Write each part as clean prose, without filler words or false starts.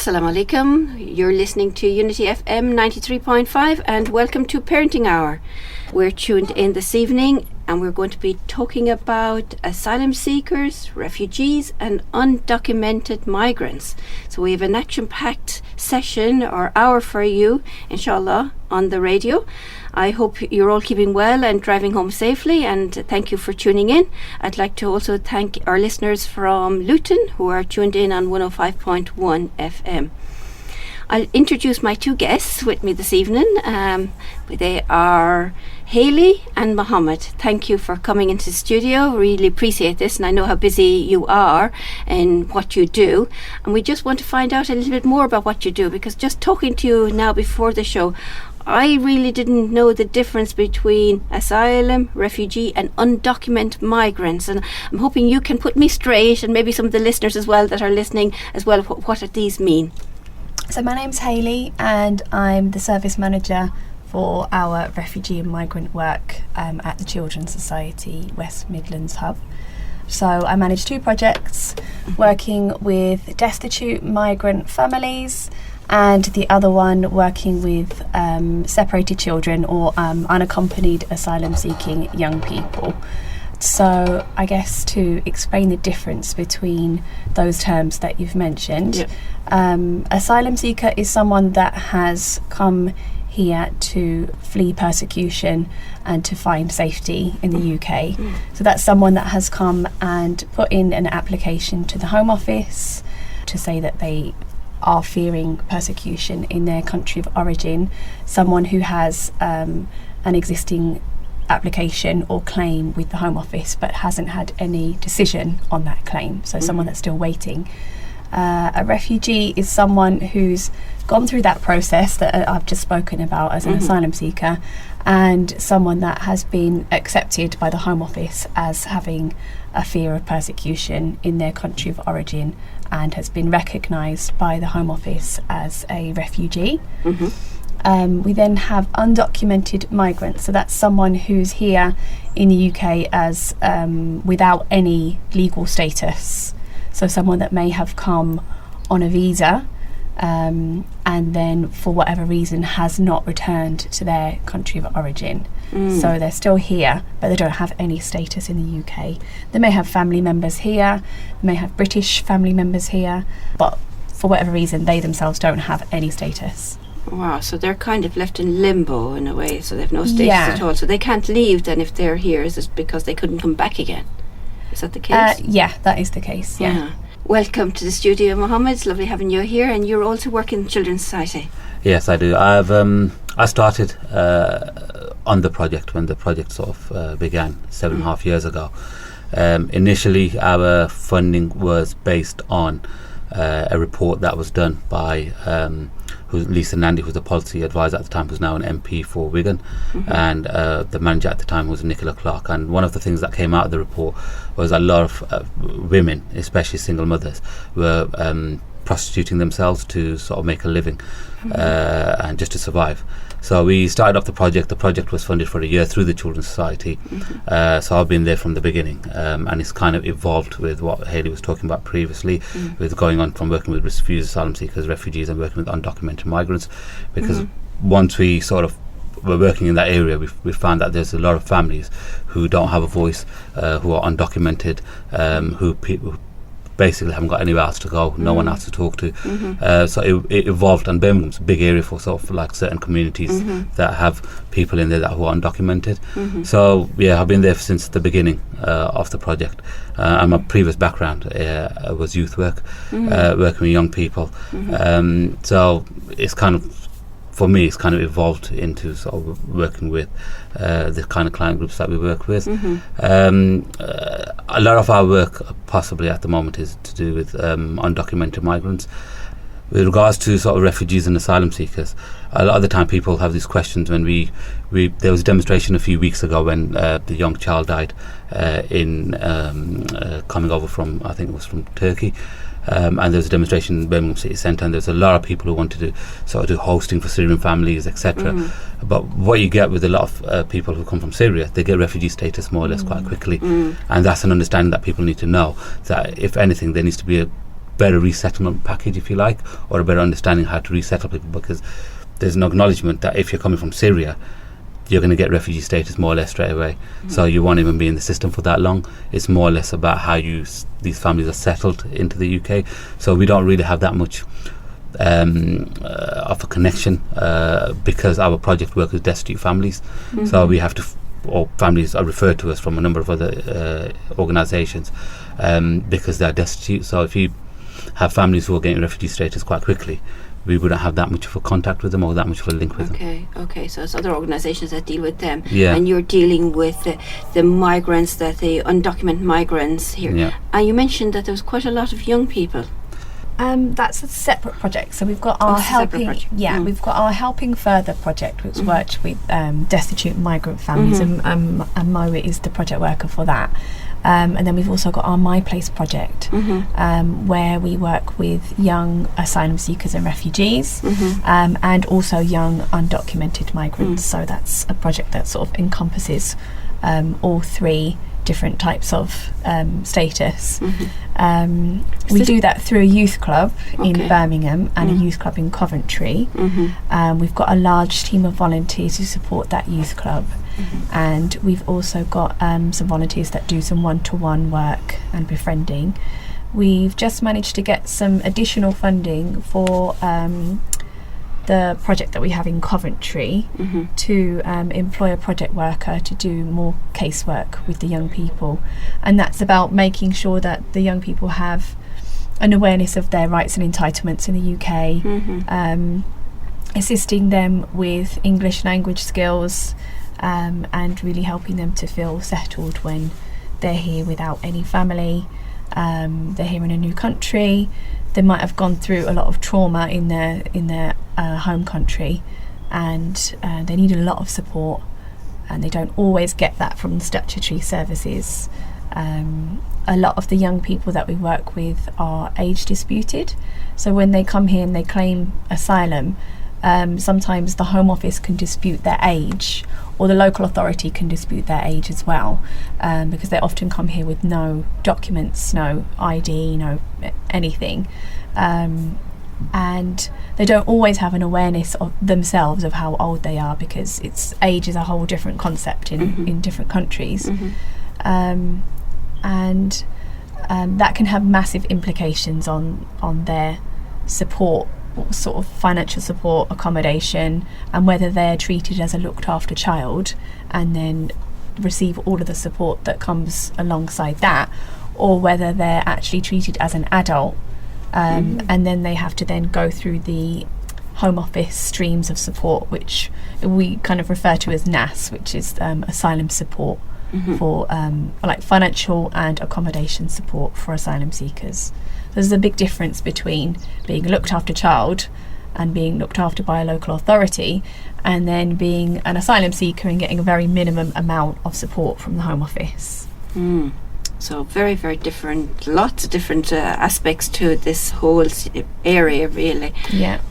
Assalamu alaikum. You're listening to Unity FM 93.5 and welcome to Parenting Hour. We're tuned in this evening and we're going to be talking about asylum seekers, refugees and undocumented migrants. So we have an action-packed session or hour for you, inshallah, on the radio. I hope you're all keeping well and driving home safely, and thank you for tuning in. I'd like to also thank our listeners from Luton who are tuned in on 105.1 FM. I'll introduce my two guests with me this evening. They are Hayley and Mohammed. Thank you for coming into the studio. Really appreciate this, and I know how busy you are in what you do. And we just want to find out a little bit more about what you do, because just talking to you now before the show, I really didn't know the difference between asylum, refugee and undocumented migrants, and I'm hoping you can put me straight, and maybe some of the listeners as well that are listening as well, what these mean. So my name's Hayley and I'm the service manager for our refugee and migrant work at the Children's Society West Midlands Hub. So I manage two projects, working with destitute migrant families and the other one working with separated children or unaccompanied asylum-seeking young people. So I guess to explain the difference between those terms that you've mentioned, asylum seeker is someone that has come here to flee persecution and to find safety in the UK. So that's someone that has come and put in an application to the Home Office to say that they are fearing persecution in their country of origin, someone who has an existing application or claim with the Home Office but hasn't had any decision on that claim, so someone that's still waiting. A refugee is someone who's gone through that process that I've just spoken about as an asylum seeker, and someone that has been accepted by the Home Office as having a fear of persecution in their country of origin and has been recognised by the Home Office as a refugee. We then have undocumented migrants, so that's someone who's here in the UK as without any legal status. So someone that may have come on a visa and then for whatever reason has not returned to their country of origin. So they're still here, but they don't have any status in the UK. They may have family members here, they may have British family members here, but for whatever reason they themselves don't have any status. Wow, so they're kind of left in limbo in a way, so they have no status at all. So they can't leave then if they're here. Is it because they couldn't come back again? Is that the case? Yeah, that is the case, yeah. Welcome to the studio, Mohammed. It's lovely having you here, and you're also working in the Children's Society. Yes, I do. I started on the project when the project sort of began 7.5 years ago. Initially, our funding was based on a report that was done by Lisa Nandy, who's the policy advisor at the time, who's now an MP for Wigan, and the manager at the time was Nicola Clark. And one of the things that came out of the report was a lot of women, especially single mothers, were prostituting themselves to sort of make a living and just to survive. So we started off the project. The project was funded for a year through the Children's Society. So I've been there from the beginning, and it's kind of evolved with what Hayley was talking about previously, with going on from working with refugees, asylum seekers, refugees, and working with undocumented migrants. Because once we sort of were working in that area, we found that there's a lot of families who don't have a voice, who are undocumented, who basically haven't got anywhere else to go, no one else to talk to. So it evolved, and Birmingham's a big area for sort of like certain communities that have people in there that who are undocumented. So yeah, I've been there since the beginning of the project. And my previous background was youth work, working with young people. So it's kind of, for me, it's kind of evolved into sort of working with the kind of client groups that we work with. A lot of our work, possibly at the moment, is to do with undocumented migrants. With regards to sort of refugees and asylum seekers, a lot of the time people have these questions. When there was a demonstration a few weeks ago when the young child died in coming over from, I think it was from Turkey. And there was a demonstration in Birmingham City Centre, and there's a lot of people who wanted to sort of do hosting for Syrian families, etc. But what you get with a lot of people who come from Syria, they get refugee status more or less quite quickly. And that's an understanding that people need to know, that if anything, there needs to be a better resettlement package, if you like, or a better understanding how to resettle people, because there's an acknowledgement that if you're coming from Syria, you're going to get refugee status more or less straight away. So you won't even be in the system for that long. It's more or less about how these families are settled into the UK. So we don't really have that much of a connection because our project work with destitute families. So we have to, or families are referred to us from a number of other organisations because they're destitute. So if you have families who are getting refugee status quite quickly, we wouldn't have that much of a contact with them or that much of a link with them. Okay, so it's other organisations that deal with them. Yeah. And you're dealing with the migrants, the undocumented migrants here. Yeah. And you mentioned that there was quite a lot of young people. That's a separate project. So we've got our helping. Yeah, we've got our Helping Further project, which works with destitute migrant families, and Moa is the project worker for that. And then we've also got our My Place project, where we work with young asylum seekers and refugees, and also young undocumented migrants. So that's a project that sort of encompasses all three different types of status. We do that through a youth club in Birmingham and a youth club in Coventry. We've got a large team of volunteers who support that youth club, and we've also got some volunteers that do some one-to-one work and befriending. We've just managed to get some additional funding for the project that we have in Coventry to employ a project worker to do more casework with the young people, and that's about making sure that the young people have an awareness of their rights and entitlements in the UK, assisting them with English language skills, and really helping them to feel settled when they're here without any family. They're here in a new country. They might have gone through a lot of trauma in their home country, and they need a lot of support, and they don't always get that from the statutory services. A lot of the young people that we work with are age disputed, so when they come here and they claim asylum, sometimes the Home Office can dispute their age, or the local authority can dispute their age as well, because they often come here with no documents, no ID, no anything, and they don't always have an awareness of themselves of how old they are, because age is a whole different concept in different countries, and that can have massive implications on their support, sort of financial support, accommodation, and whether they're treated as a looked after child and then receive all of the support that comes alongside that, or whether they're actually treated as an adult, and then they have to then go through the Home Office streams of support, which we kind of refer to as NAS, which is asylum support for like financial and accommodation support for asylum seekers. There's a big difference between being a looked after child and being looked after by a local authority, and then being an asylum seeker and getting a very minimum amount of support from the Home Office. So very, very different, lots of different aspects to this whole area, really. Yeah.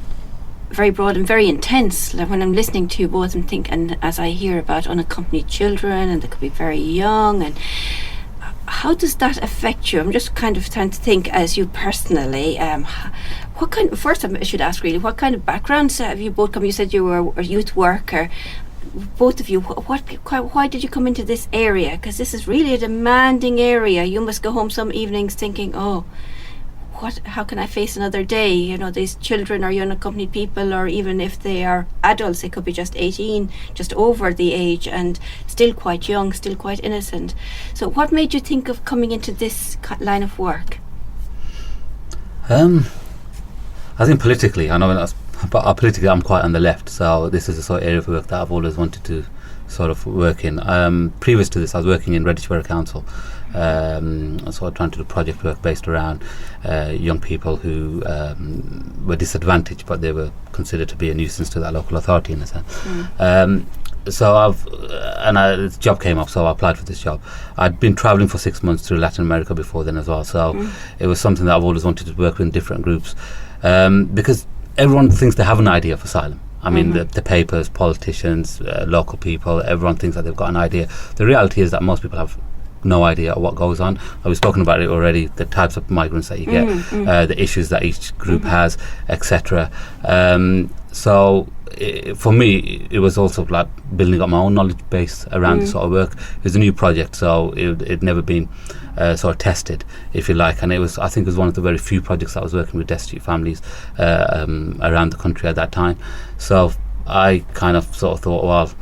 Very broad and very intense. Like when I'm listening to you both, I'm thinking, as I hear about unaccompanied children, and they could be very young, and how does that affect you? I'm just kind of trying to think, as you personally, what kind of, first I should ask really, what kind of backgrounds have you both come? You said you were a youth worker. Both of you, why did you come into this area? Because this is really a demanding area. You must go home some evenings thinking, how can I face another day? You know, these children are unaccompanied people, or even if they are adults, they could be just 18, just over the age, and still quite young, still quite innocent. So what made you think of coming into this line of work? I think politically, I know that's, but politically I'm quite on the left, so this is the sort of area of work that I've always wanted to sort of work in. Previous to this, I was working in Redditch Borough Council, sort of trying to do project work based around young people who were disadvantaged, but they were considered to be a nuisance to that local authority in a sense. So this job came up, so I applied for this job. I'd been travelling for 6 months through Latin America before then as well, so it was something that I've always wanted to work with in different groups, because everyone thinks they have an idea of asylum. I mean, the papers, politicians, local people, everyone thinks that they've got an idea. The reality is that most people have no idea what goes on. We've spoken about it already, the types of migrants that you get, the issues that each group has, etc. So for me, it was also like building up my own knowledge base around this sort of work. It was a new project, so it'd never been sort of tested, if you like, and I think it was one of the very few projects that I was working with destitute families around the country at that time. So I kind of sort of thought, well,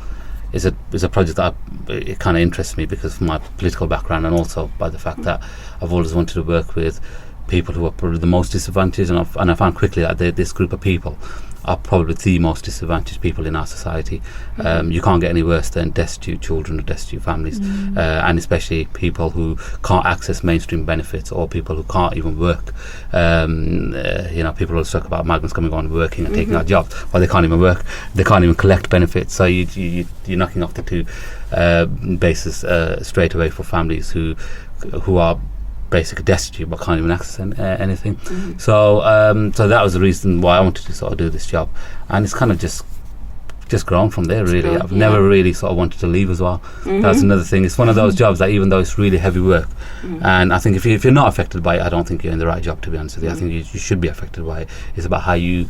it's a project that it kind of interests me because of my political background, and also by the fact that I've always wanted to work with people who are probably the most disadvantaged, and I found quickly that this group of people are probably the most disadvantaged people in our society. You can't get any worse than destitute children or destitute families, and especially people who can't access mainstream benefits, or people who can't even work. People always talk about migrants coming on working and taking our jobs. Well, they can't even work. They can't even collect benefits. So you're knocking off the two bases straight away for families who are basically destitute but can't even access anything. So that was the reason why I wanted to sort of do this job, and it's kind of just grown from there, really. I've never really sort of wanted to leave as well. That's another thing. It's one of those jobs that, even though it's really heavy work, and I think if you're not affected by it, I don't think you're in the right job, to be honest with you. I think you should be affected by it. It's about how you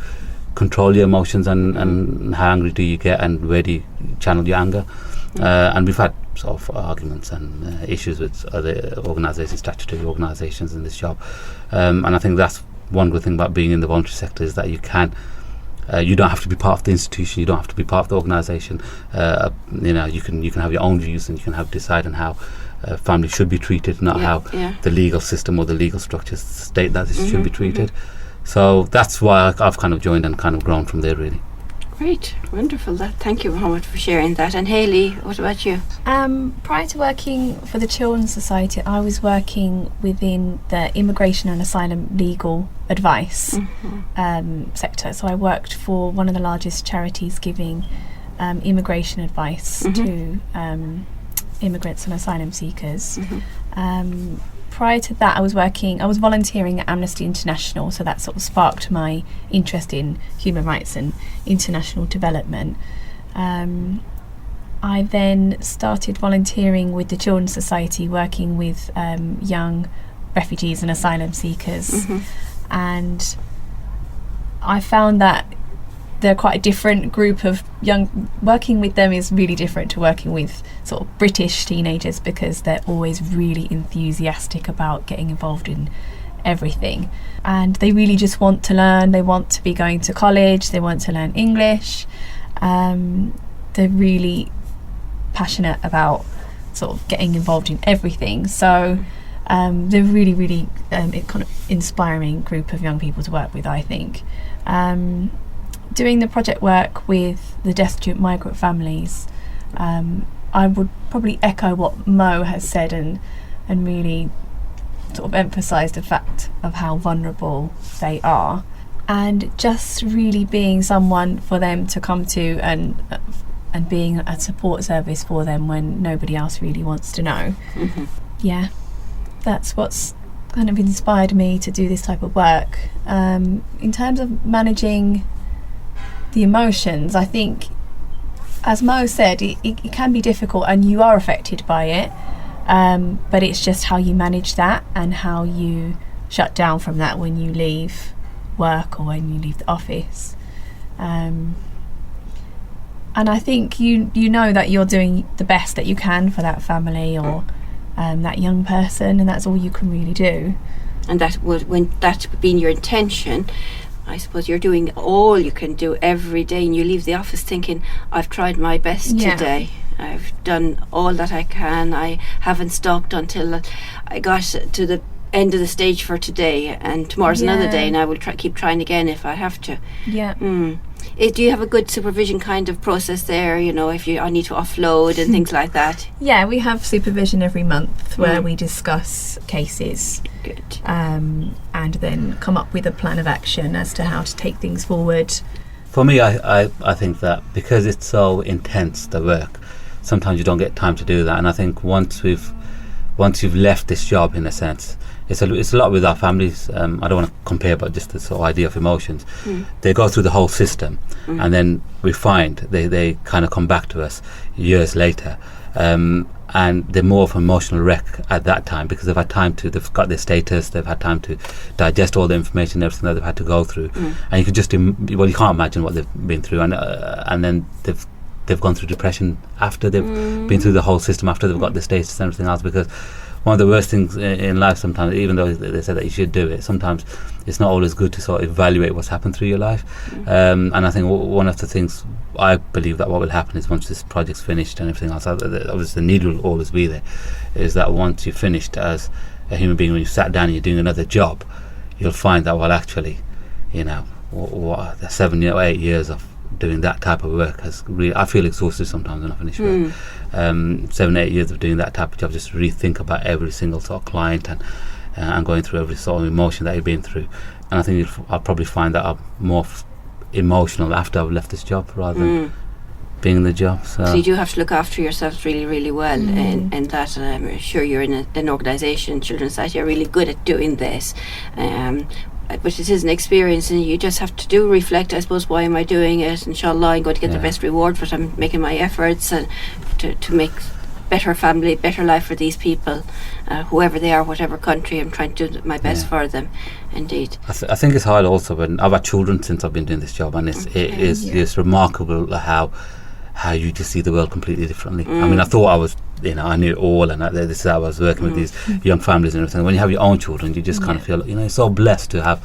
control your emotions and how angry do you get, and where do you channel your anger. And we've had sort of arguments and issues with other organisations, statutory organisations in this job, and I think that's one good thing about being in the voluntary sector, is that you don't have to be part of the institution, you don't have to be part of the organisation. You can have your own views, and you can decide on how families should be treated, not how the legal system or the legal structures state that it should be treated. So that's why I've kind of joined and kind of grown from there, really. Great, wonderful. Thank you very much for sharing that. And Hayley, what about you? Prior to working for the Children's Society, I was working within the immigration and asylum legal advice sector. So I worked for one of the largest charities giving immigration advice to immigrants and asylum seekers. Prior to that, I was volunteering at Amnesty International, so that sort of sparked my interest in human rights and international development. I then started volunteering with the Children's Society, working with young refugees and asylum seekers, and I found that they're quite a different group of working with them is really different to working with sort of British teenagers, because they're always really enthusiastic about getting involved in everything, and they really just want to learn. They want to be going to college, they want to learn English, they're really passionate about sort of getting involved in everything. So they're really, really kind of inspiring group of young people to work with, I think. Doing the project work with the destitute migrant families, I would probably echo what Mo has said and really sort of emphasise the fact of how vulnerable they are, and just really being someone for them to come to and being a support service for them when nobody else really wants to know. Yeah, that's what's kind of inspired me to do this type of work. In terms of managing the emotions, I think, as Mo said, it can be difficult and you are affected by it, but it's just how you manage that and how you shut down from that when you leave work or when you leave the office. And I think you know that you're doing the best that you can for that family or that young person, and that's all you can really do. And when that's been your intention, I suppose you're doing all you can do every day, and you leave the office thinking, I've tried my best today. I've done all that I can. I haven't stopped until I got to the end of the stage for today, and tomorrow's another day, and I will keep trying again if I have to. Do you have a good supervision kind of process there, if I need to offload and things like that? Yeah, we have supervision every month where we discuss cases. Good. And then come up with a plan of action as to how to take things forward. For me, I think that because it's so intense, the work, sometimes you don't get time to do that. And I think once you've left this job, in a sense, it's a lot with our families. I don't want to compare, but just this sort of idea of emotions. They go through the whole system, and then we find they kind of come back to us years later. and they're more of an emotional wreck at that time because they've got their status, they've had time to digest all the information, everything that they've had to go through, and you can just you can't imagine what they've been through, and then they've gone through depression after they've been through the whole system, after they've got their status and everything else, because one of the worst things in life sometimes, even though they say that you should do it, sometimes it's not always good to sort of evaluate what's happened through your life. And I think one of the things I believe that what will happen is once this project's finished and everything else, obviously the need will always be there, is that once you're finished as a human being, when you sat down and you're doing another job, you'll find that, well, actually, what 7 or 8 years of doing that type of work has really, I feel exhausted sometimes when I finish work. 7 or 8 years of doing that type of job, just to rethink about every single sort of client and going through every sort of emotion that you've been through. And I think I'll probably find that I'm more emotional after I've left this job rather than being in the job. So you do have to look after yourselves really, really well, and that I'm sure you're in an organisation, Children's Society, are really good at doing this. But it is an experience, and you just have to reflect, I suppose, why am I doing it? Inshallah, I'm going to get the best reward for it. I'm making my efforts and to make better family, better life for these people, whoever they are, whatever country. I'm trying to do my best for them. Indeed. I think it's hard also when I've had children since I've been doing this job, and it's remarkable how you just see the world completely differently. I mean, I thought I was, I knew it all, and this is how I was working with these young families and everything. When you have your own children, you just kind of feel, you're so blessed to have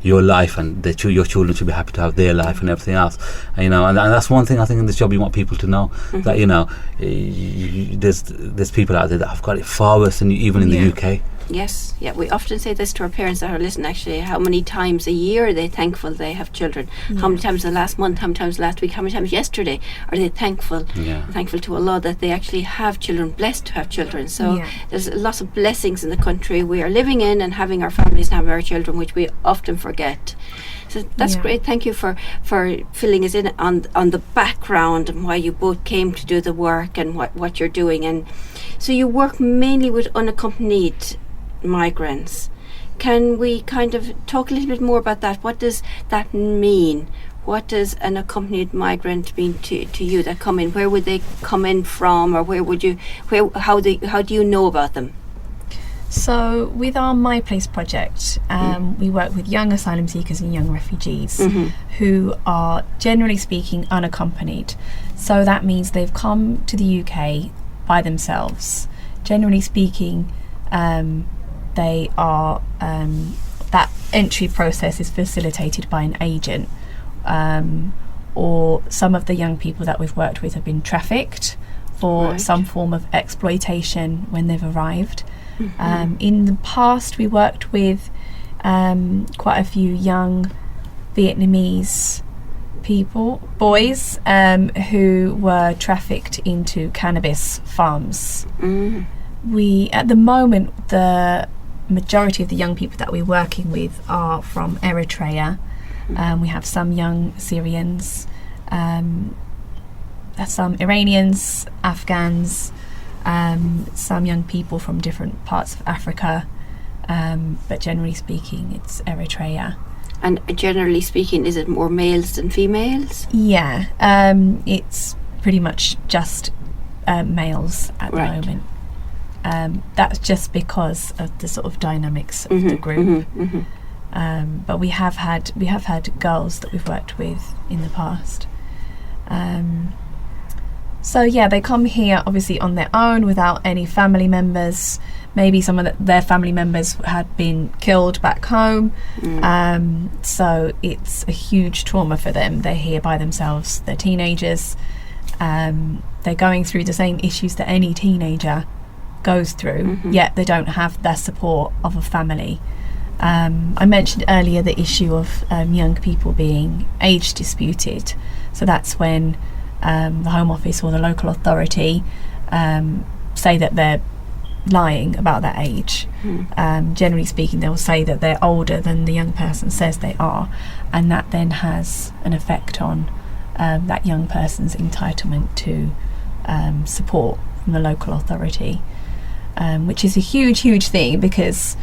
your life, and your children should be happy to have their life and everything else. And that's one thing I think in this job you want people to know, that there's people out there that have got it far worse than you, even in the UK. Yes, we often say this to our parents that are listening, actually, how many times a year are they thankful they have children? How many times the last month, how many times last week, how many times yesterday are they thankful to Allah that they actually have children, blessed to have children. So there's lots of blessings in the country we are living in, and having our families and having our children, which we often forget. So that's great. Thank you for filling us in on the background and why you both came to do the work and what you're doing. And so you work mainly with unaccompanied migrants. Can we kind of talk a little bit more about that? What does that mean? What does an accompanied migrant mean to you that come in? Where would they come in from, or how do you know about them? So with our My Place project, we work with young asylum seekers and young refugees who are, generally speaking, unaccompanied. So that means they've come to the UK by themselves. Generally speaking, they are that entry process is facilitated by an agent, or some of the young people that we've worked with have been trafficked for some form of exploitation when they've arrived. In the past, we worked with quite a few young Vietnamese boys who were trafficked into cannabis farms. We, at the moment, the majority of the young people that we're working with are from Eritrea. We have some young Syrians, some Iranians, Afghans, some young people from different parts of Africa, but generally speaking it's Eritrea. And generally speaking, is it more males than females? Yeah, it's pretty much just males at the moment. That's just because of the sort of dynamics of the group. But we have had girls that we've worked with in the past. So yeah, they come here obviously on their own without any family members. Maybe some of their family members had been killed back home. So it's a huge trauma for them. They're here by themselves. They're teenagers. They're going through the same issues that any teenager goes through, yet they don't have the support of a family. I mentioned earlier the issue of young people being age disputed. So that's when the Home Office or the local authority say that they're lying about their age. Generally speaking, they'll say that they're older than the young person says they are, and that then has an effect on that young person's entitlement to support from the local authority, which is a huge thing, because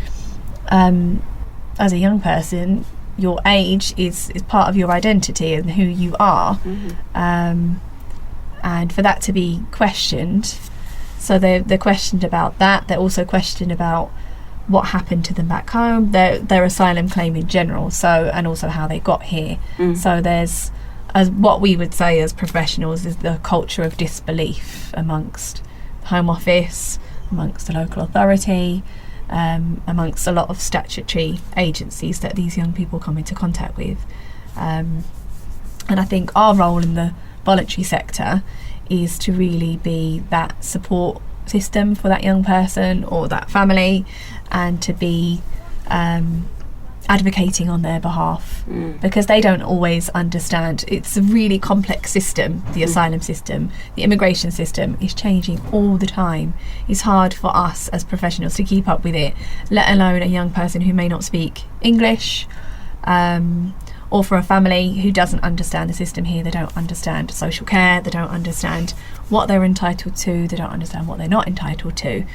as a young person, your age is part of your identity and who you are, and for that to be questioned. So they're questioned about that. They're also questioned about what happened to them back home, their asylum claim in general, and also how they got here. So there's, as what we would say as professionals, is the culture of disbelief amongst the Home Office, amongst the local authority, amongst a lot of statutory agencies that these young people come into contact with. And I think our role in the voluntary sector is to really be that support system for that young person or that family, and to be advocating on their behalf, because they don't always understand. It's a really complex system, the asylum system. The immigration system is changing all the time. It's hard for us as professionals to keep up with it, let alone a young person who may not speak English, or for a family who doesn't understand the system here. They don't understand social care, they don't understand what they're entitled to, they don't understand what they're not entitled to.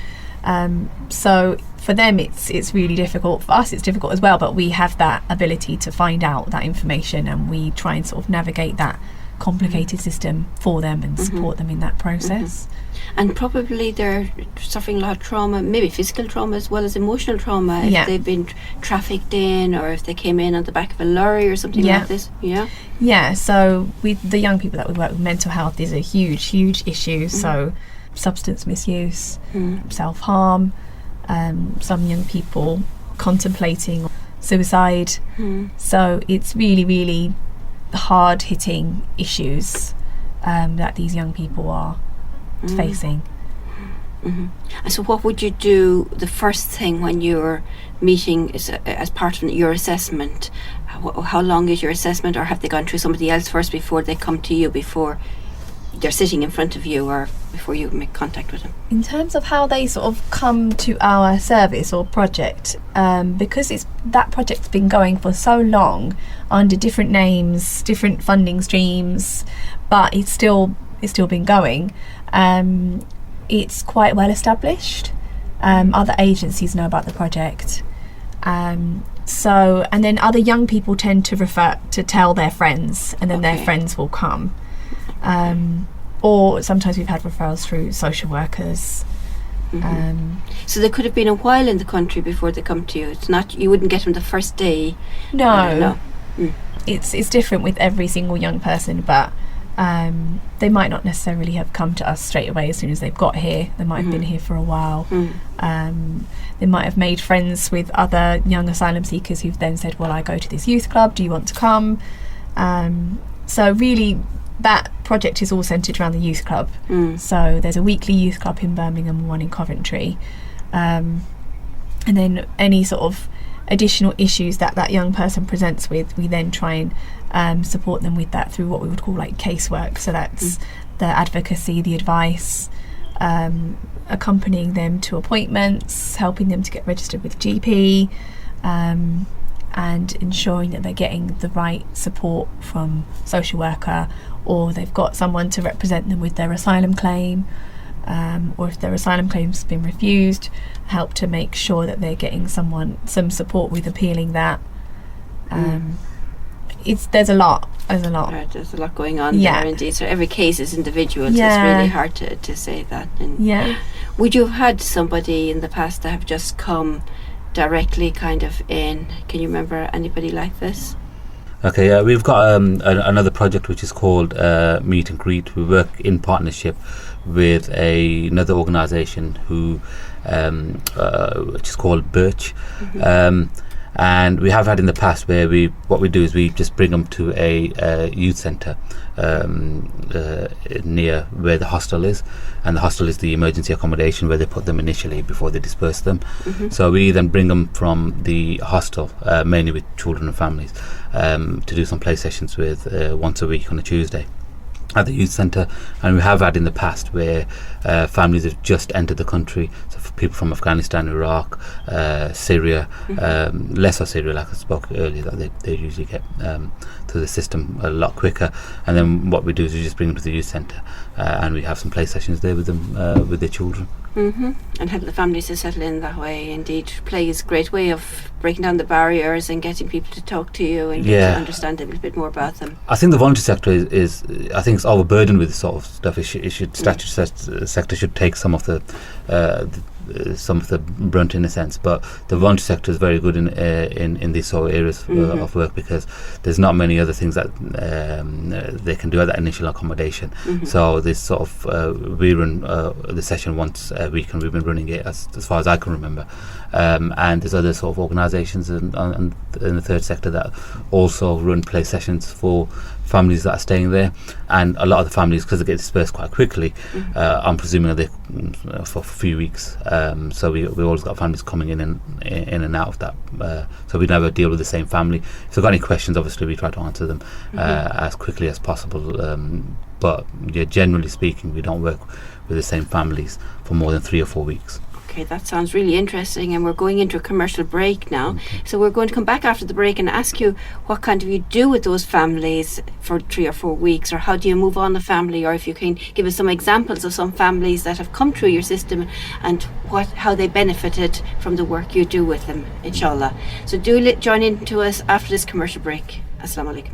So for them it's really difficult. For us it's difficult as well, but we have that ability to find out that information, and we try and sort of navigate that complicated system for them and support them in that process. And probably they're suffering a lot of trauma, maybe physical trauma as well as emotional trauma, if they've been trafficked in, or if they came in on the back of a lorry or something like this. So the young people that we work with, mental health is a huge issue. So substance misuse, self-harm, some young people contemplating suicide. So it's really hard-hitting issues that these young people are facing. And so what would you do the first thing when you're meeting as part of your assessment? How long is your assessment, or have they gone through somebody else first before they come to you, before they're sitting in front of you, or before you make contact with them? In terms of how they sort of come to our service or project, because that project's been going for so long under different names, different funding streams, but it's still been going. It's quite well established. Other agencies know about the project. And then other young people tend to tell their friends, and then their friends will come. Or sometimes we've had referrals through social workers. So they could have been a while in the country before they come to you. It's not, you wouldn't get them the first day. No. It's different with every single young person, but they might not necessarily have come to us straight away as soon as they've got here. They might have been here for a while. They might have made friends with other young asylum seekers who've then said, well, I go to this youth club, do you want to come? So really that project is all centred around the youth club. So there's a weekly youth club in Birmingham, one in Coventry, and then any sort of additional issues that young person presents with, we then try and support them with that through what we would call like casework. So that's the advocacy, the advice, accompanying them to appointments, helping them to get registered with GP, and ensuring that they're getting the right support from social worker, or they've got someone to represent them with their asylum claim, or if their asylum claim's been refused, help to make sure that they're getting some support with appealing that. There's a lot. Right, there's a lot going on there indeed. So every case is individual, so it's really hard to say that. And would you have had somebody in the past that have just come directly kind of in? Can you remember anybody like this? Okay, we've got another project which is called Meet and Greet. We work in partnership with another organisation who which is called Birch. And we have had in the past where what we do is we just bring them to a youth centre near where the hostel is, and the hostel is the emergency accommodation where they put them initially before they disperse them. So we then bring them from the hostel, mainly with children and families, to do some play sessions with once a week on a Tuesday at the youth centre. And we have had in the past where families have just entered the country, so for people from Afghanistan, Iraq, Syria, lesser Syria, like I spoke earlier, that they usually get through the system a lot quicker. And then what we do is we just bring them to the youth centre, and we have some play sessions there with them, with their children. And help the families to settle in that way. Indeed, play is a great way of breaking down the barriers and getting people to talk to you and get to understand a little bit more about them. I think the voluntary sector is I think it's overburdened with this sort of stuff. It should statutory sector should take some of the brunt in a sense, but the voluntary sector is very good in these sort of areas of work, because there's not many other things that they can do at that initial accommodation. So this sort of we run the session once a week, and we've been running it as far as I can remember. And there's other sort of organisations in the third sector that also run play sessions for families that are staying there, and a lot of the families, because they get dispersed quite quickly, I'm presuming they for a few weeks. So we always got families coming in and out of that. So we never deal with the same family. If they've got any questions, obviously we try to answer them as quickly as possible. But yeah, generally speaking, we don't work with the same families for more than 3 or 4 weeks. Okay, that sounds really interesting, and we're going into a commercial break now. So we're going to come back after the break and ask you what kind of you do with those families for 3 or 4 weeks, or how do you move on a family, or if you can give us some examples of some families that have come through your system and how they benefited from the work you do with them, inshallah. So do join in to us after this commercial break. Assalamu alaikum.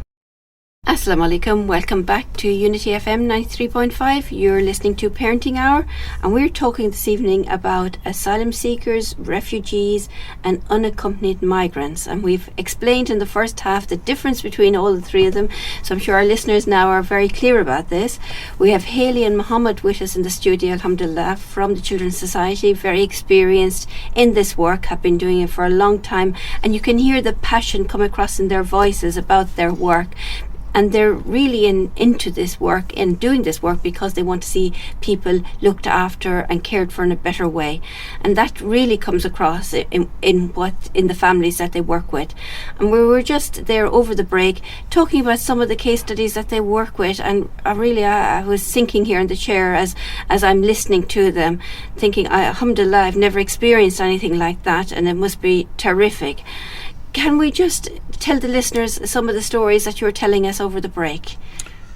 Assalamu alaikum, welcome back to Unity FM 93.5. You're listening to Parenting Hour, and we're talking this evening about asylum seekers, refugees and unaccompanied migrants. And we've explained in the first half the difference between all the three of them, so I'm sure our listeners now are very clear about this. We have Haley and Muhammad with us in the studio, alhamdulillah, from the Children's Society, very experienced in this work, have been doing it for a long time, and you can hear the passion come across in their voices about their work. And they're really into this work and doing this work because they want to see people looked after and cared for in a better way. And that really comes across in the families that they work with. And we were just there over the break talking about some of the case studies that they work with. And I was thinking here in the chair as I'm listening to them, thinking, alhamdulillah, I've never experienced anything like that, and it must be terrific. Can we just tell the listeners some of the stories that you were telling us over the break?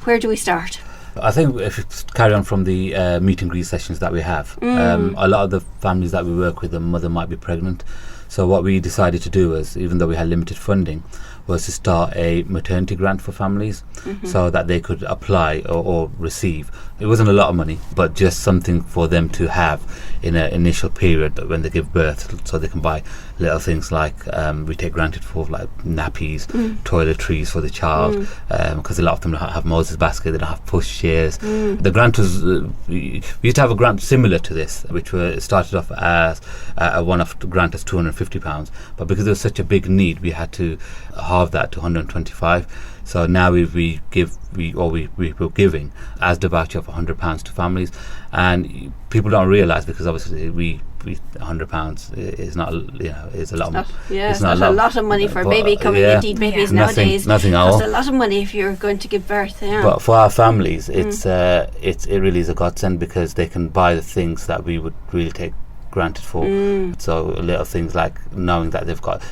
Where do we start? I think if we carry on from the meet and greet sessions that we have, a lot of the families that we work with, the mother might be pregnant. So what we decided to do was, even though we had limited funding, was to start a maternity grant for families so that they could apply or receive. It wasn't a lot of money, but just something for them to have in an initial period when they give birth, so they can buy little things like we take granted for like nappies, toiletries for the child, because a lot of them don't have Moses basket, they don't have push chairs. The grant was we used to have a grant similar to this, which started off as a one-off grant as £250, but because there was such a big need, we had to halve that to 125. So now we're giving as the voucher of £100 to families, and people don't realise, because obviously we £100 is not, it's a lot. It's not a lot of money for a baby coming. Indeed, babies nowadays nothing at all. Cost a lot of money if you're going to give birth. Yeah. But for our families, it really is a godsend, because they can buy the things that we would really take granted for. So little things like knowing that they've got,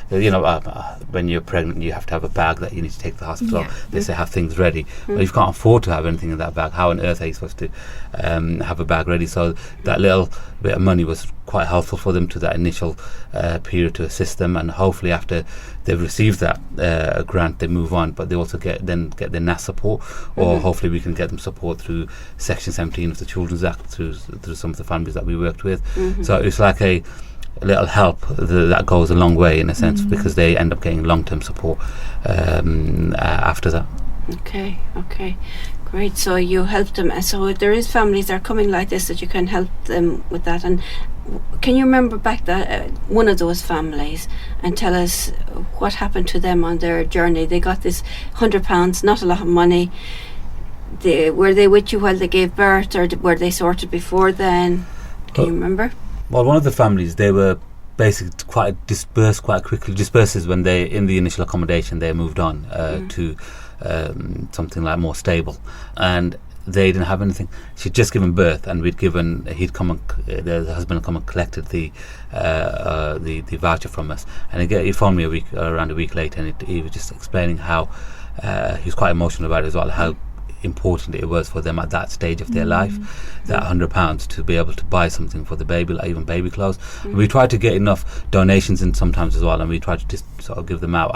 when you're pregnant, you have to have a bag that you need to take to the hospital. They say have things ready. But if you can't afford to have anything in that bag, how on earth are you supposed to have a bag ready? So that little bit of money was quite helpful for them to that initial period to assist them, and hopefully after they've received that grant, they move on, but they also get their NAS support, or hopefully we can get them support through Section 17 of the Children's Act, through some of the families that we worked with. So it's like a little help that goes a long way in a sense, because they end up getting long-term support after that. Okay, great. So you help them, and so there is families that are coming like this that you can help them with that. And can you remember back that one of those families, and tell us what happened to them on their journey? They got this £100, not a lot of money. Were they with you while they gave birth, or were they sorted before then? Can you remember? Well, one of the families, they were basically quite dispersed quite quickly. Dispersed is when they, in the initial accommodation, they moved on to something like more stable, and they didn't have anything. She'd just given birth, and the husband come and collected the voucher from us, and he phoned me around a week later, and he was just explaining how he was quite emotional about it as well, how important it was for them at that stage of their life, that £100 to be able to buy something for the baby, like even baby clothes. We try to get enough donations in sometimes as well, and we try to just sort of give them out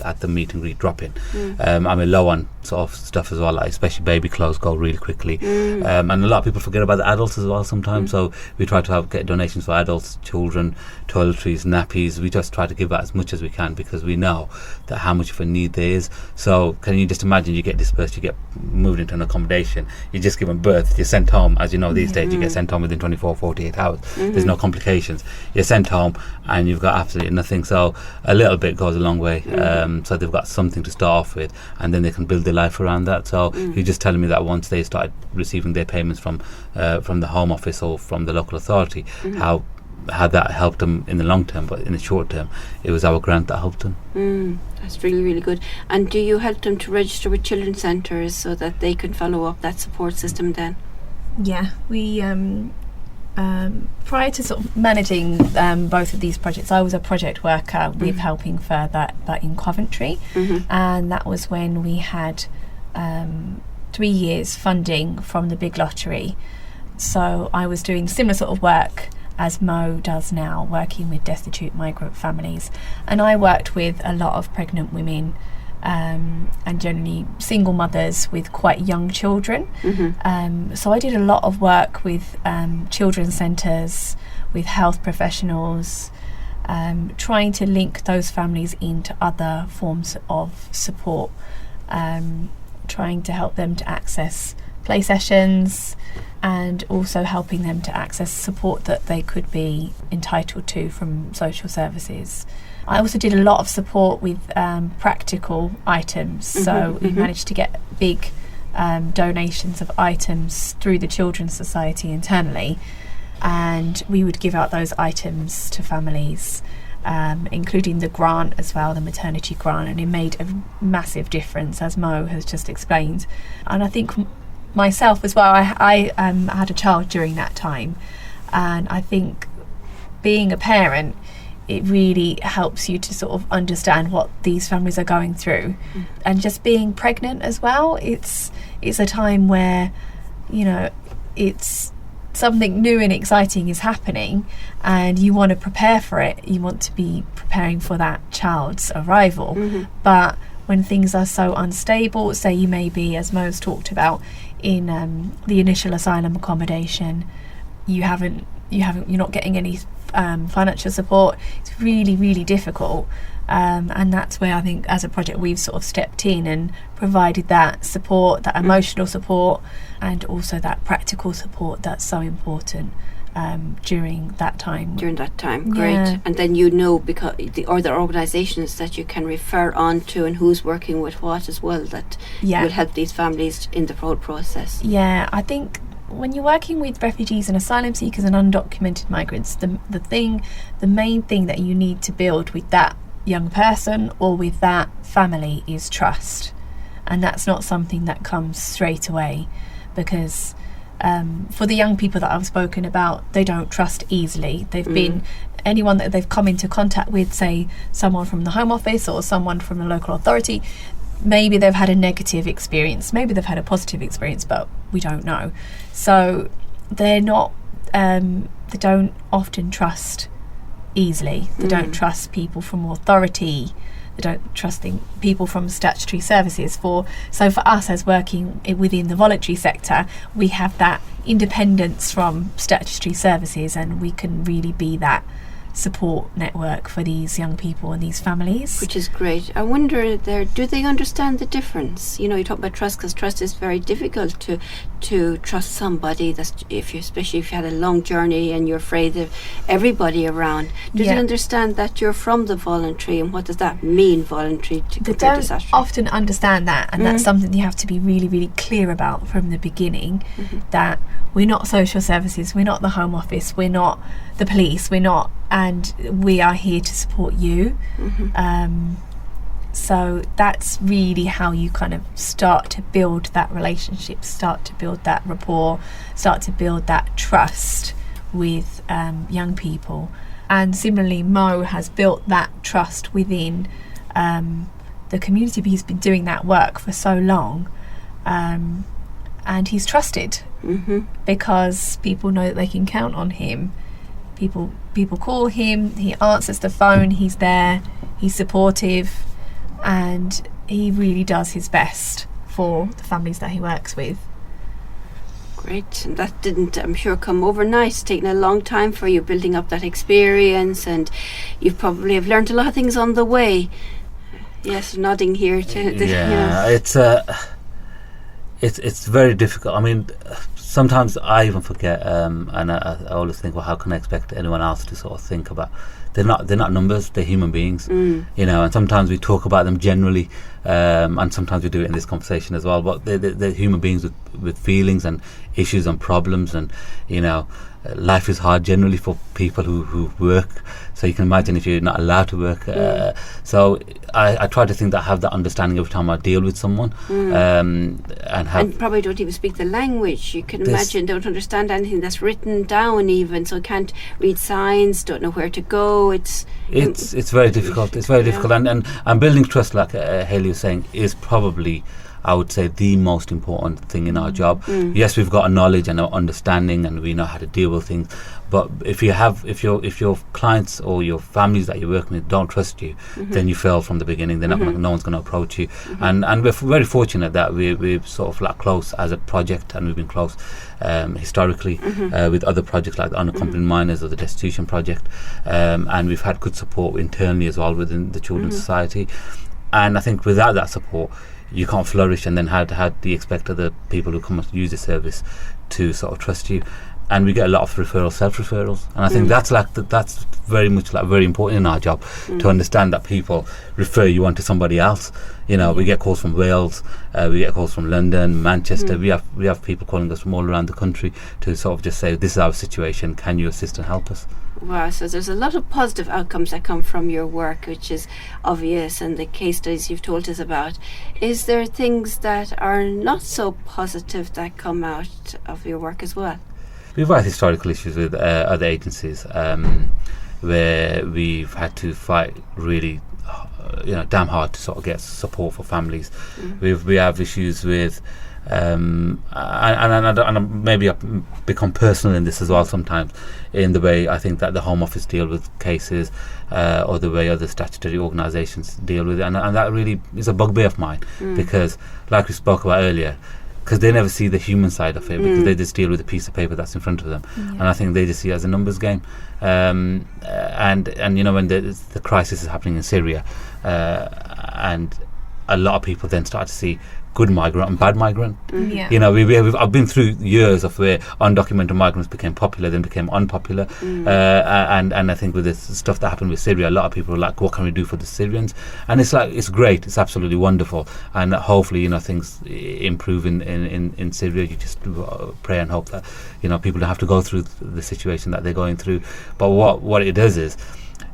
at the meet and greet drop-in. I'm low on sort of stuff as well, like especially baby clothes go really quickly, and a lot of people forget about the adults as well sometimes. So we try to get donations for adults, children, toiletries, nappies. We just try to give out as much as we can because we know that how much of a need there is. So can you just imagine, you get dispersed, you get moved into an accommodation, you're just given birth, you're sent home. As you know, these days you get sent home within 24, 48 hours. There's no complications. You're sent home and you've got absolutely nothing. So a little bit goes a long way. So they've got something to start off with, and then they can build their life around that. So you're just telling me that once they started receiving their payments from the Home Office or from the local authority, how that helped them in the long term, but in the short term it was our grant that helped them. That's really, really good. And do you help them to register with children's centres so that they can follow up that support system then? Yeah, we prior to sort of managing both of these projects, I was a project worker with Helping Further that in Coventry, and that was when we had 3 years funding from the big lottery. So I was doing similar sort of work as Mo does now, working with destitute migrant families. And I worked with a lot of pregnant women and generally single mothers with quite young children. So I did a lot of work with children's centres, with health professionals, trying to link those families into other forms of support, trying to help them to access play sessions, and also helping them to access support that they could be entitled to from social services. I also did a lot of support with practical items, so we managed to get big donations of items through the Children's Society internally, and we would give out those items to families, including the grant as well, the maternity grant, and it made a massive difference, as Mo has just explained. And I think myself as well, I had a child during that time, and I think being a parent, it really helps you to sort of understand what these families are going through. And just being pregnant as well, it's a time where, you know, it's something new and exciting is happening, and you want to prepare for it. You want to be preparing for that child's arrival. But when things are so unstable, say you may be, as Mo's talked about, in the initial asylum accommodation, you're not getting any financial support. It's really, really difficult, and that's where I think as a project we've sort of stepped in and provided that support, that emotional support, and also that practical support that's so important during that time. Great. And then you know, because the other organisations that you can refer on to and who's working with what as well, that will help these families in the whole process. Yeah, I think when you're working with refugees and asylum seekers and undocumented migrants, the main thing that you need to build with that young person or with that family is trust. And that's not something that comes straight away, because for the young people that I've spoken about, they don't trust easily. They've been, anyone that they've come into contact with, say someone from the Home Office or someone from the local authority, maybe they've had a negative experience, maybe they've had a positive experience, but we don't know. So they're not, they don't often trust easily. They don't trust people from authority. They don't trust people from statutory services. So for us, as working within the voluntary sector, we have that independence from statutory services, and we can really be that support network for these young people and these families. Which is great. I wonder, do they understand the difference? You know, you talk about trust, because trust is very difficult to trust somebody, that's especially if you had a long journey and you're afraid of everybody around. Do they understand that you're from the voluntary, and what does that mean, voluntary, to compare to statutory? They don't often understand that, and that's something you have to be really, really clear about from the beginning, that we're not social services, we're not the Home Office, we're not the police, we're not, and we are here to support you. So that's really how you kind of start to build that relationship, start to build that rapport, start to build that trust with young people. And similarly, Mo has built that trust within the community, but he's been doing that work for so long. and he's trusted because people know that they can count on him. People call him, he answers the phone, he's there, he's supportive, and he really does his best for the families that he works with. Great. And that didn't, I'm sure, come overnight. It's taken a long time for you building up that experience, and you probably have learned a lot of things on the way. Yes, nodding here to the, it's very difficult. I mean, sometimes I even forget, and I always think, well, how can I expect anyone else to sort of think about? They're not numbers. They're human beings, you know. And sometimes we talk about them generally, and sometimes we do it in this conversation as well. But they're human beings with feelings and issues and problems, and you know, life is hard generally for people who work. So you can imagine if you're not allowed to work. So I try to think that I have that understanding every time I deal with someone, and probably don't even speak the language. You can imagine, don't understand anything that's written down even, so can't read signs, don't know where to go. It's very difficult. It's very difficult, and building trust, like Hayley was saying, is probably, I would say, the most important thing in our job. Yes, we've got a knowledge and an understanding, and we know how to deal with things. But if your clients or your families that you're working with don't trust you, then you fail from the beginning. They're not no one's going to approach you. And we're very fortunate that we're sort of like close as a project, and we've been close historically with other projects like the Undocumented Minors or the Destitution Project, and we've had good support internally as well within the Children's Society. And I think without that support, you can't flourish, and then how do you expect other people who come and use the service to sort of trust you? And we get a lot of referrals, self-referrals, and I think that's very much very important in our job, to understand that people refer you on to somebody else. You know, we get calls from Wales, we get calls from London, Manchester. We have people calling us from all around the country to sort of just say, this is our situation, can you assist and help us? Wow, so there's a lot of positive outcomes that come from your work, which is obvious, and the case studies you've told us about. Is there things that are not so positive that come out of your work as well? We've had historical issues with other agencies where we've had to fight really damn hard to sort of get support for families. We have issues with and maybe I've become personal in this as well sometimes, in the way I think that the Home Office deal with cases, or the way other statutory organisations deal with it, and that really is a bugbear of mine, because like we spoke about earlier, because they never see the human side of it, because they just deal with a piece of paper that's in front of them, and I think they just see it as a numbers game. And you know, when the crisis is happening in Syria, and a lot of people then start to see good migrant and bad migrant. You know, I've been through years of where undocumented migrants became popular, then became unpopular, and I think with this stuff that happened with Syria, a lot of people were like, what can we do for the Syrians? And it's like, it's great, it's absolutely wonderful, and hopefully, you know, things improve in Syria. You just pray and hope that, you know, people don't have to go through the situation that they're going through. But what it does is,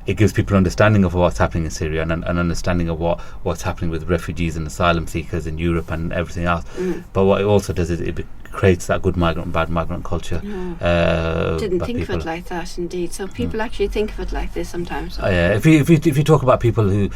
it gives people an understanding of what's happening in Syria, and an understanding of what's happening with refugees and asylum seekers in Europe and everything else. But what it also does is it creates that good migrant and bad migrant culture. Didn't think of it like that, indeed. So people actually think of it like this sometimes. If you talk about people who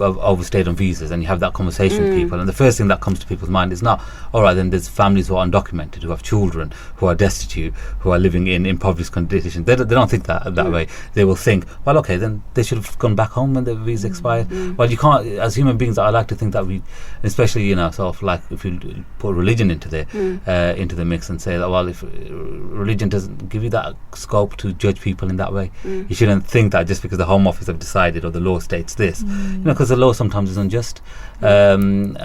have overstayed on visas, and you have that conversation with people, and the first thing that comes to people's mind is not, all right, then there's families who are undocumented, who have children, who are destitute, who are living in impoverished conditions. They don't think that way. They will think, well, okay, then they should have gone back home when the visa expired. Well, you can't, as human beings, I like to think that we, especially, you know, sort of like if you put religion into the mix and say that, well, if religion doesn't give you that scope to judge people in that way, you shouldn't think that just because the Home Office have decided or the law states this, you know, because the law sometimes is unjust. And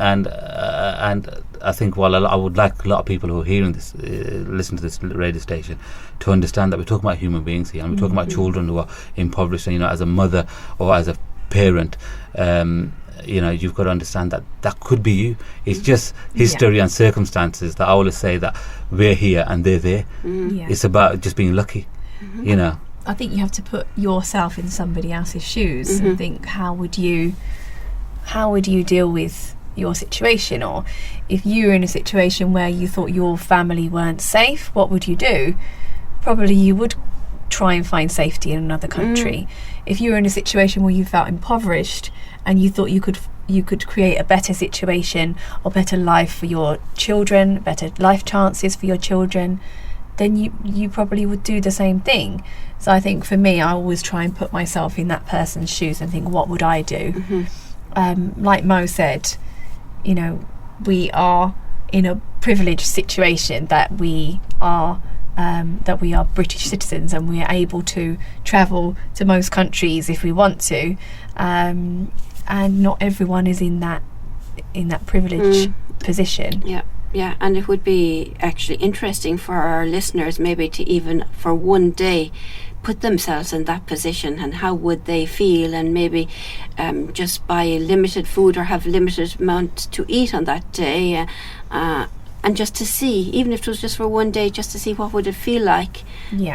I think, well, I would like a lot of people who are hearing this, listen to this radio station, to understand that we're talking about human beings here, and we're talking about children who are impoverished. And, you know, as a mother or as a parent, you know, you've got to understand that could be you. It's just history and circumstances that I always say that we're here and they're there. It's about just being lucky, you know. I think you have to put yourself in somebody else's shoes and think, how would you deal with your situation? Or if you were in a situation where you thought your family weren't safe, what would you do? Probably you would try and find safety in another country. If you were in a situation where you felt impoverished and you thought you could you could create a better situation or better life for your children, better life chances for your children, then you probably would do the same thing. So I think for me, I always try and put myself in that person's shoes and think, what would I do? Like Mo said, we are in a privileged situation that we are British citizens, and we are able to travel to most countries if we want to, and not everyone is in that privileged position. Yeah, and it would be actually interesting for our listeners maybe to even for one day put themselves in that position, and how would they feel, and maybe just buy limited food or have limited amount to eat on that day, and just to see, even if it was just for one day, just to see what would it feel like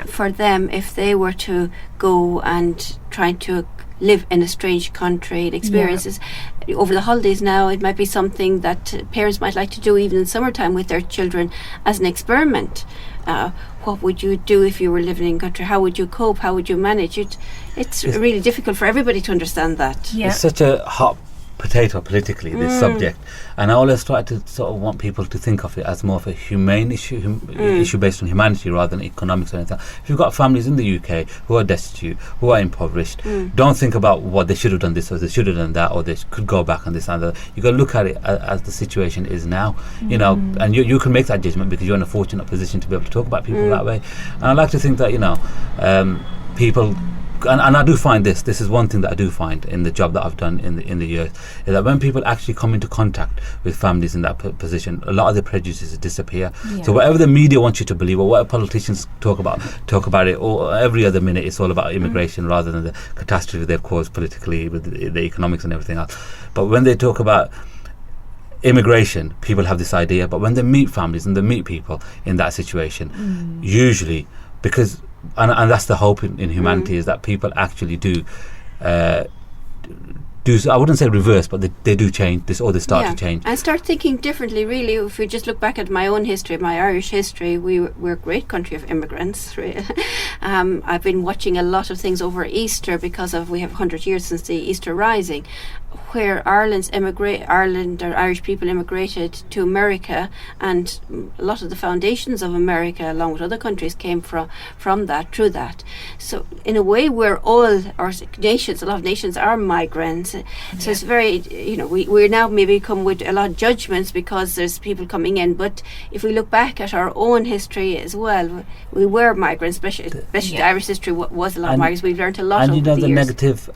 for them if they were to go and try to live in a strange country and experiences. Over the holidays now, it might be something that parents might like to do even in summertime with their children as an experiment. What would you do if you were living in a country? How would you cope? How would you manage it? It's really difficult for everybody to understand that. It's such a hot potato politically, this subject, and I always try to sort of want people to think of it as more of a humane issue, issue based on humanity rather than economics or anything. If you've got families in the UK who are destitute, who are impoverished, don't think about what they should have done this or they should have done that, or they could go back on this and that. You got to look at it as the situation is now, and you can make that judgment because you're in a fortunate position to be able to talk about people that way. And I like to think that people. And I do find this is one thing that I do find in the job that I've done in the years, is that when people actually come into contact with families in that position, a lot of the prejudices disappear. So whatever the media wants you to believe, or whatever politicians talk about it, or every other minute it's all about immigration rather than the catastrophe they've caused politically with the economics and everything else. But when they talk about immigration, people have this idea, but when they meet families and they meet people in that situation, usually, because and that's the hope in humanity, is that people actually do I wouldn't say reverse, but they do change this, or they start to change and start thinking differently. Really, if we just look back at my own history, my Irish history, we're a great country of immigrants. I've been watching a lot of things over Easter because we have 100 years since the Easter Rising, where Ireland or Irish people immigrated to America, and a lot of the foundations of America, along with other countries, came from that, through that. So in a way, we're all, our nations, a lot of nations are migrants. So it's very, we're now maybe come with a lot of judgments because there's people coming in. But if we look back at our own history as well, we were migrants, especially the Irish history was a lot of migrants. We've learned a lot over the years. And the negative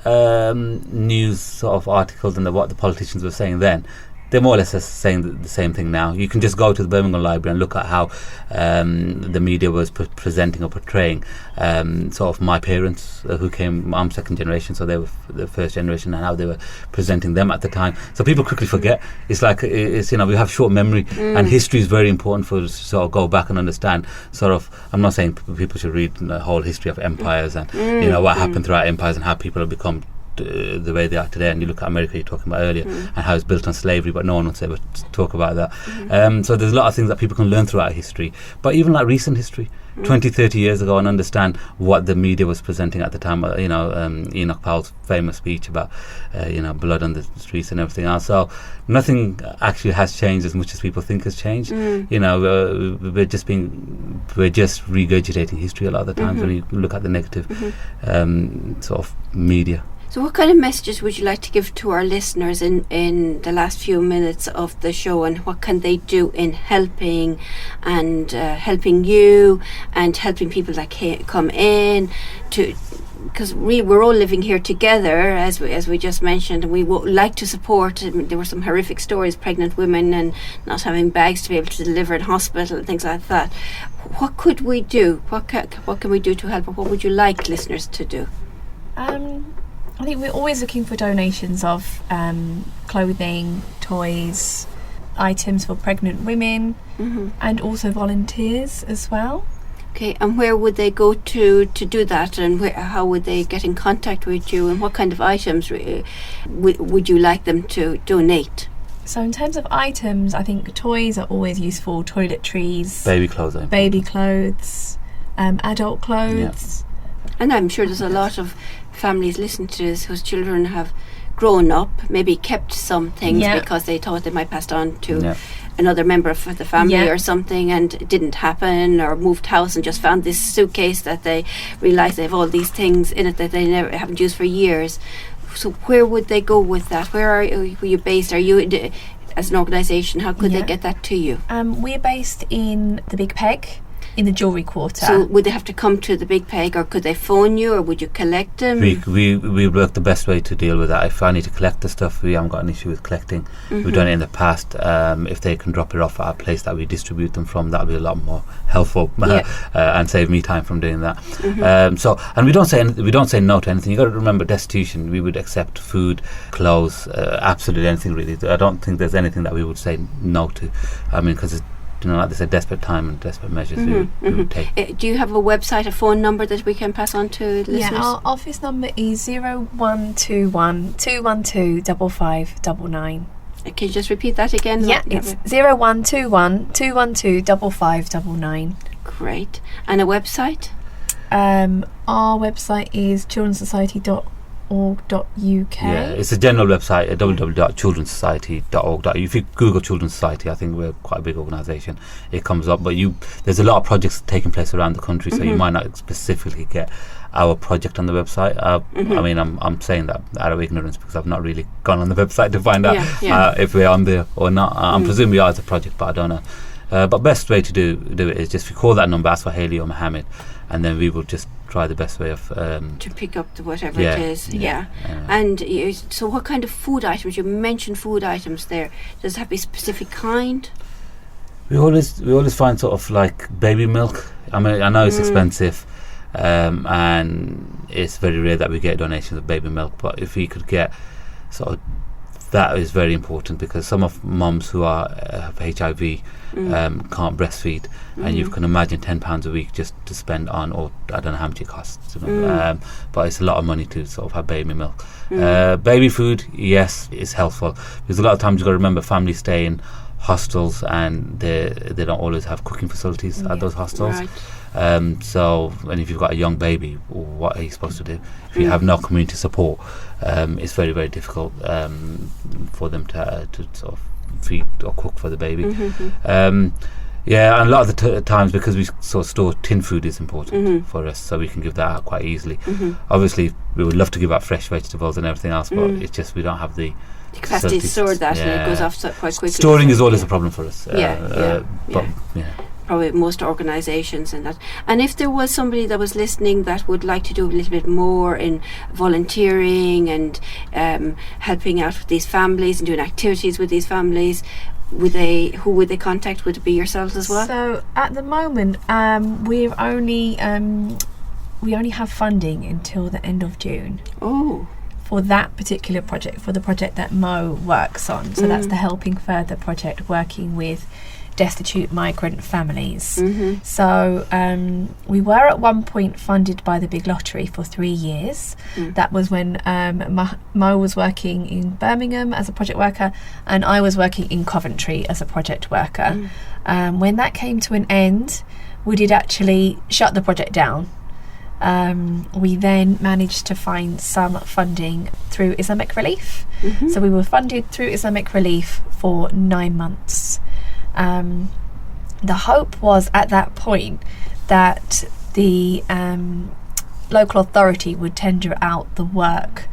news sort of articles and what the politicians were saying then, they're more or less saying the same thing now. You can just go to the Birmingham Library and look at how the media was presenting or portraying sort of my parents who came. I'm second generation, so they were the first generation, and how they were presenting them at the time. So people quickly forget. It's like we have short memory, and history is very important for us to sort of go back and understand. Sort of, I'm not saying people should read the whole history of empires and what happened throughout empires and how people have become the way they are today. And you look at America, you're talking about earlier, and how it's built on slavery, but no one wants to ever talk about that. So there's a lot of things that people can learn throughout history, but even like recent history, 20, 30 years ago, and understand what the media was presenting at the time. Enoch Powell's famous speech about blood on the streets and everything else. So nothing actually has changed as much as people think has changed. We're just regurgitating history a lot of the times when you look at the negative sort of media. So what kind of messages would you like to give to our listeners in the last few minutes of the show, and what can they do in helping you and helping people that come in to, because we're all living here together, as we just mentioned, and we would like to support. There were some horrific stories, pregnant women and not having bags to be able to deliver in hospital and things like that. What could we do? What can we do to help, or what would you like listeners to do? I think we're always looking for donations of clothing, toys, items for pregnant women, and also volunteers as well. Okay, and where would they go to do that, and how would they get in contact with you, and what kind of items would you like them to donate? So in terms of items, I think toys are always useful, toiletries, baby clothes, adult clothes. Yeah. And I'm sure there's a lot of families listening to this whose children have grown up, maybe kept some things Yeah. because they thought they might pass it on to Yeah. another member of the family Yeah. or something, and it didn't happen, or moved house and just found this suitcase that they realised they have all these things in it that they never haven't used for years. So where would they go with that? Where are you based? Are you as an organisation? How could they Yeah. get that to you? We're based in the Big Peg, in the Jewellery Quarter. So would they have to come to the Big Peg, or could they phone you, or would you collect them? We work the best way to deal with that. If I need to collect the stuff, we haven't got an issue with collecting. We've done it in the past. If they can drop it off at a place that we distribute them from, that'll be a lot more helpful and save me time from doing that. And we don't say no to anything. You got to remember, destitution. We would accept food, clothes, absolutely anything really. I don't think there's anything that we would say no to. I mean, because like they said, desperate time and desperate measures we would take. Do you have a website, a phone number that we can pass on to listeners? Yeah, our office number is 0121 212 5599. Can you just repeat that again? Yeah, it's 0121 212 5599. Great. And a website? Our website is childrensociety.org.uk. Yeah, it's a general website, www.childrensociety.org. If you Google Children's Society, I think we're quite a big organisation, it comes up. But there's a lot of projects taking place around the country, so you might not specifically get our project on the website. I mean, I'm saying that out of ignorance because I've not really gone on the website to find out if we're on there or not. I'm presuming we are as a project, but I don't know. But best way to do it is just if you call that number, ask for Hayley or Mohammed, and then we will just try the best way of to pick up whatever it is. And so what kind of food items? You mentioned food items there. Does it have to be a specific kind? We always find sort of like baby milk. I mean, I know it's expensive, and it's very rare that we get donations of baby milk, but if we could get sort of, that is very important, because some of mums who have HIV can't breastfeed, and you can imagine £10 a week just to spend on, or I don't know how much it costs, but it's a lot of money to sort of have baby milk. Baby food, yes, is helpful, because a lot of times you've got to remember families stay in hostels and they don't always have cooking facilities at those hostels. Right. And if you've got a young baby, what are you supposed to do? If you have no community support, it's very, very difficult for them to sort of feed or cook for the baby. And a lot of the times, because we sort of store tin food, is important for us, so we can give that out quite easily. Obviously, we would love to give out fresh vegetables and everything else, but it's just we don't have the capacity to store that, and it goes off quite quickly. Storing is always a problem for us. Probably most organisations and that. And if there was somebody that was listening that would like to do a little bit more in volunteering and helping out with these families and doing activities with these families, who would they contact? Would it be yourselves as well? So at the moment, we only have funding until the end of June. Oh. For that particular project, for the project that Mo works on. So that's the Helping Further project, working with destitute migrant families. So we were at one point funded by the Big Lottery for 3 years. That was when Mo was working in Birmingham as a project worker, and I was working in Coventry as a project worker. When that came to an end, we did actually shut the project down. We then managed to find some funding through Islamic Relief. So we were funded through Islamic Relief for 9 months. The hope was at that point that the local authority would tender out the work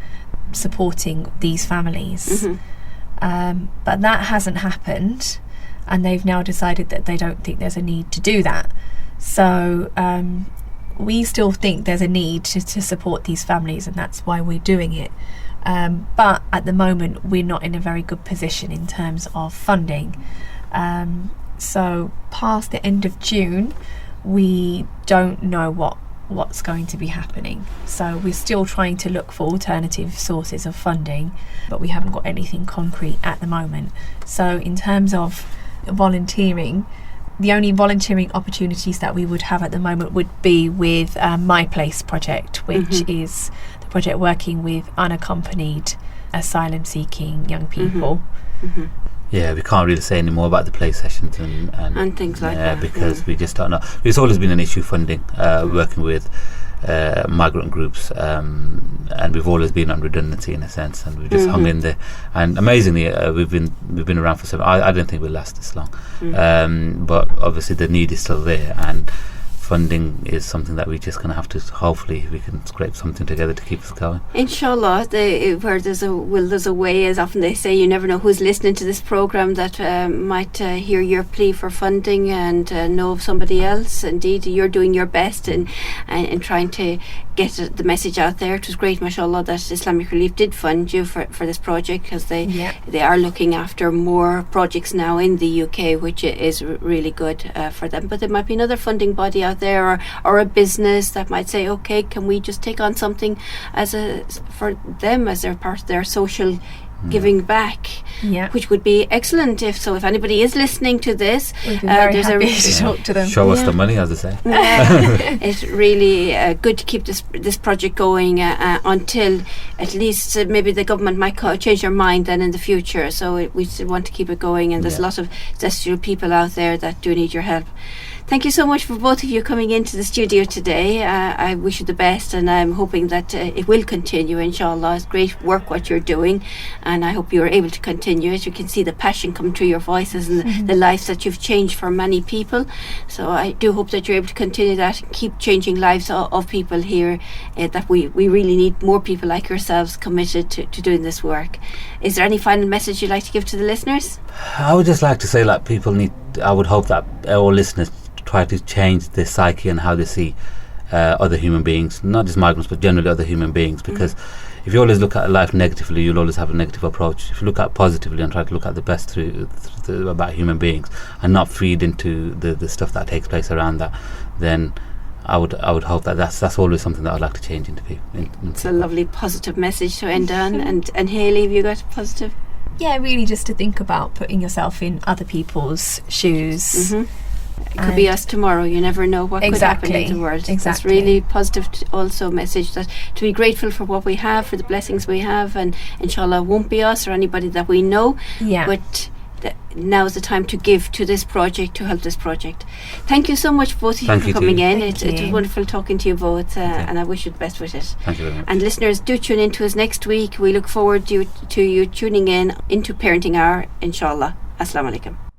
supporting these families. But that hasn't happened, and they've now decided that they don't think there's a need to do that. So we still think there's a need to support these families, and that's why we're doing it. But at the moment, we're not in a very good position in terms of funding. So past the end of June, we don't know what's going to be happening. So we're still trying to look for alternative sources of funding, but we haven't got anything concrete at the moment. So in terms of volunteering, the only volunteering opportunities that we would have at the moment would be with My Place project, which is the project working with unaccompanied asylum-seeking young people. Yeah, we can't really say any more about the play sessions and things like that. Because we just don't know. It's always been an issue funding, working with migrant groups, and we've always been on redundancy in a sense, and we've just hung in there. And amazingly, we've been around for 7. I don't think we'll last this long, but obviously the need is still there, and funding is something that we just going to have to, hopefully we can scrape something together to keep us going. Inshallah, where there's a will, there's a way, as often they say. You never know who's listening to this programme that might hear your plea for funding and know of somebody else. Indeed, you're doing your best in trying to get the message out there. It was great, mashallah, that Islamic Relief did fund you for this project, because they are looking after more projects now in the UK, which is really good for them. But there might be another funding body out there, or a business that might say, okay, can we just take on something for them as their part of their social giving back, which would be excellent. If anybody is listening to this, we'd be very happy to talk to them. Show us the money, as they say. It's really good to keep this project going until at least maybe the government might change their mind then in the future. So we still want to keep it going, and there's a lot of destitute people out there that do need your help. Thank you so much for both of you coming into the studio today. I wish you the best, and I'm hoping that it will continue, inshallah. It's great work what you're doing, and I hope you're able to continue it. You can see the passion come through your voices and the lives that you've changed for many people. So I do hope that you're able to continue that and keep changing lives of people here, that we really need more people like yourselves committed to doing this work. Is there any final message you'd like to give to the listeners? I would just like to say, like, I would hope that all listeners try to change their psyche and how they see other human beings, not just migrants but generally other human beings, because if you always look at life negatively, you'll always have a negative approach. If you look at positively and try to look at the best through about human beings and not feed into the stuff that takes place around that, then I would hope that that's always something that I'd like to change into people. It's a lovely positive message to end on. And Hayley, have you got a positive? Yeah, really just to think about putting yourself in other people's shoes. It could be us tomorrow. You never know what could happen in the world. That's really positive. Also, message that to be grateful for what we have, for the blessings we have, and inshallah won't be us or anybody that we know. But now is the time to give to this project, to help this project. Thank you so much, both of you, for coming in. It was wonderful talking to you both, and I wish you the best with it. Thank you very much. And listeners, do tune in to us next week. We look forward to you tuning in into Parenting Hour, inshallah. Assalamu alaikum.